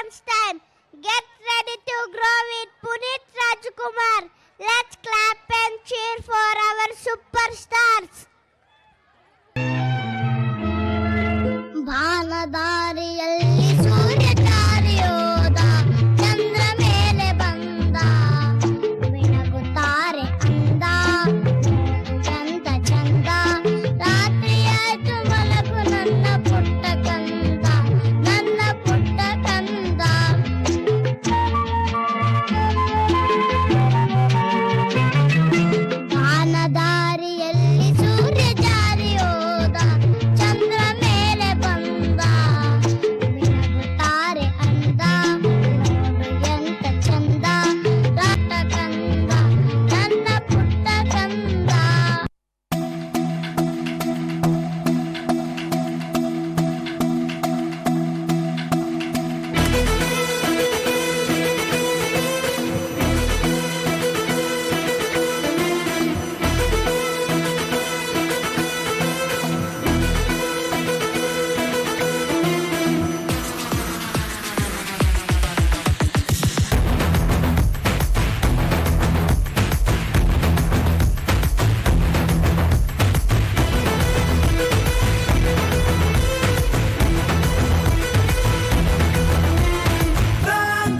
dance time. Get ready to grow with Puneet Rajkumar. Let's clap and cheer for our superstars. ಬಾನದಾರಿಯಲ್ಲಿ ಸೂರ್ಯ ಚಾರಿಯೋದ, ಚಂದ್ರ ಮೇಲೆ ಬಂದ, ಬೆಳಗುತ್ತಾರೆ ಅಂದ, ಚಂದ ಚಂದ. ರಾತ್ರಿಯಾಯ್ತು ಮಲಗು ನನ್ನ ಪುಟ್ಟ ಕಂದ, ನನ್ನ ಪುಟ್ಟ ಕಂದ. ಬಾನದಾರಿಯಲ್ಲಿ ಸೂರ್ಯ ಜಾರಿಯೋದ, ಚಂದ್ರ ಮೇಲೆ ಬಂದ, ಬೆಳಗುತ್ತಾರೆ ಅಂದ, ನೋಡು ಎಂತ ಚಂದ. ರಾಟ ಕಂದ, ನನ್ನ ಪುಟ್ಟ ಕಂದ.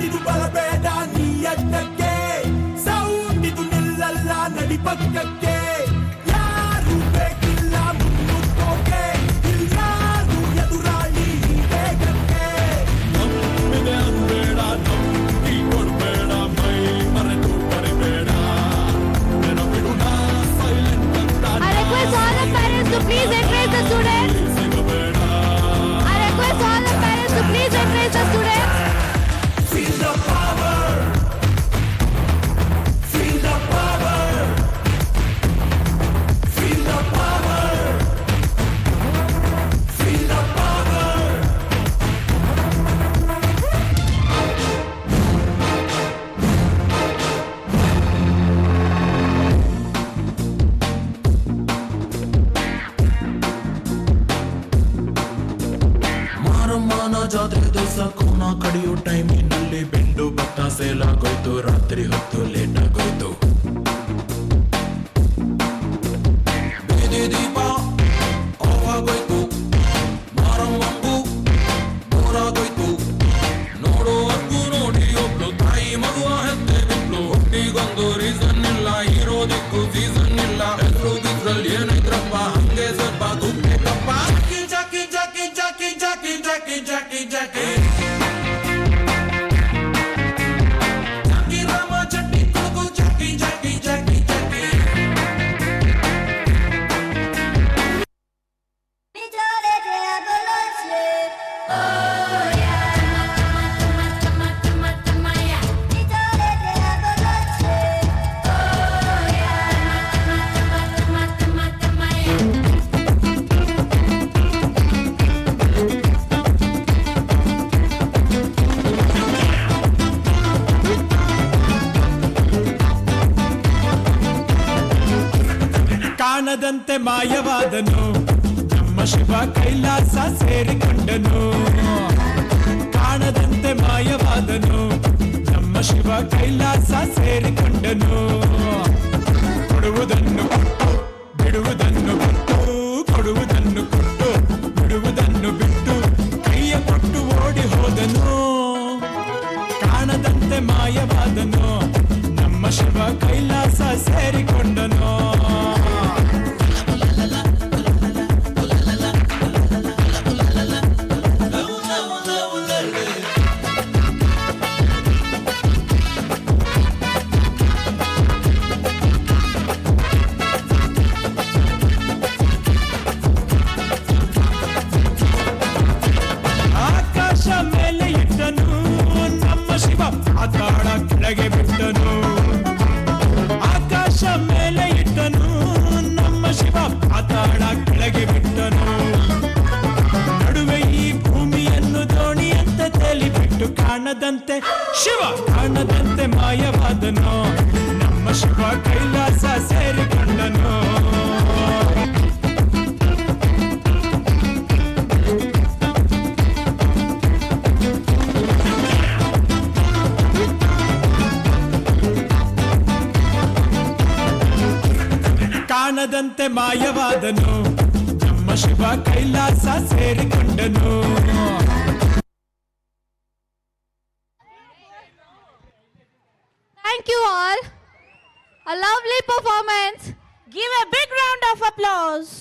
ಇದು ಬಲಬೇಡ ನೀ ಎತ್ತಕ್ಕೆ, ಸೌಂಡಿದು ನಿಲ್ಲಲ್ಲ ನಡಿ ಪಕ್ಕಕ್ಕೆ. ಯಾರು ಬೇಕಿಲ್ಲ ಮುನ್ನುಗ್ಗೋಕೆ, ಇಲ್ಯಾರು ಎದುರಾಳಿ ಈ ವೇಗಕ್ಕೆ. ನಂಬಿದೆ ಅನ್ಬೇಡ, ನಂಬಿ ಕೊಡ್ಬೇಡ, ಮೈ ಮರೆತು ಬರಬೇಡ, ನೆನಪಿಡು ನಾ ಸೈಲೆಂಟ್ ಅಂತ. I request all the parents to please encourage the students. ಸಿಗಬೇಡ. I request all the parents to please encourage the students. Feel the power. Feel the power. Feel the power. Feel the power. ಮಾರಮ್ಮನ ಜಾತ್ರೆ ದಿವಸ ಕೋನ ಕಡಿಯೋ ಟೈಮಿನಲ್ಲಿ ಬೆಂಡು ಭತ್ತ ಸೇಲಾಗೋಯ್ತು, ರಾತ್ರಿ ಹೊತ್ತು late ಆಗೋಯ್ತು. ಬೀದಿ ದೀಪ ಆಫ್ ಆಗೋಯ್ತು, ಮಾರಮ್ಮಂಗೂ ಬೋರಾಗೋಯ್ತು. ನೋಡುವರ್ಗೂ ನೋಡಿ ಒಬ್ಳು ತಾಯಿ ಮಗುವ ಹೆತ್ತೆ ಬಿಟ್ಲು. ಹುಟ್ಟಿಗೊಂದು ರೀಸನ್ ಇಲ್ಲ, ಇರೋದಕ್ಕೂ ಸೀಸನ್ ಇಲ್ಲ. ಹೆಸರು ಬಿದ್ರಲ್ಲಿ ಏನೈತ್ರಪ್ಪ, ಹಂಗೆ ಸ್ವಲ್ಪ ಗುಪ್ಪೇಕಪ್ಪ. ಜಾಕಿ ಜಾಕಿ ಜಾಕಿ ಜಾಕಿ ಜಾಕಿ ಜಾಕಿ ಜಾಕಿ ಜಾಕಿ ರಾಮ ಚಟ್ನಿ ಕೊಡಗು ಜಾಕಿ ಜಾಕಿ ಜಾಕಿ ಜಾಕಿ. ಕಾಣದಂತೆ ಮಾಯವಾದನು, ನಮ್ಮ ಶಿವ ಕೈಲಾಸ ಸೇರಿಕೊಂಡನು. ಕಾಣದಂತೆ ಮಾಯವಾದನು, ನಮ್ಮ ಶಿವ ಕೈಲಾಸ ಸೇರಿಕೊಂಡನು. ಕೊಡುವುದನ್ನು ಕೊಟ್ಟು ಬಿಡುವುದನ್ನು ಕೊಟ್ಟು, ಕೊಡುವುದನ್ನು ಕೊಟ್ಟು ಬಿಡುವುದನ್ನು ಬಿಟ್ಟು, ಕೈಯ ಕೊಟ್ಟು ಓಡಿ ಹೋದನು. ಕಾಣದಂತೆ ಮಾಯವಾದನು, ನಮ್ಮ ಶಿವ ಕೈಲಾಸ ಸೇರಿಕೊಂಡನು. ಆಕಾಶ ಮೇಲೆ ಇಟ್ಟನು, ನಮ್ಮ ಶಿವ ಪಾತಾಳ ಕೆಳಗೆ ಬಿಟ್ಟನು. ಆಕಾಶ ಮೇಲೆ ಇಟ್ಟನು, ನಮ್ಮ ಶಿವ ಪಾತಾಳ ಕೆಳಗೆ ಬಿಟ್ಟನು. ನಡುವೆ ಈ ಭೂಮಿಯನ್ನು ದೋಣಿಯಂತೆ ತೇಲಿಬಿಟ್ಟು, ಕಾಣದಂತೆ ಶಿವ ಕಾಣದಂತೆ ಮಾಯವಾದನು, ನಮ್ಮ ಶಿವ ಕೈಲಾಸ ಸೇರಿಕೊಂಡನು. ಕಾಣದಂತೆ ಮಾಯವಾದನು ನಮ್ಮ Shiva Kailasa ಸೇರಿಕೊಂಡನು. Thank you all. A lovely performance. Give a big round of applause.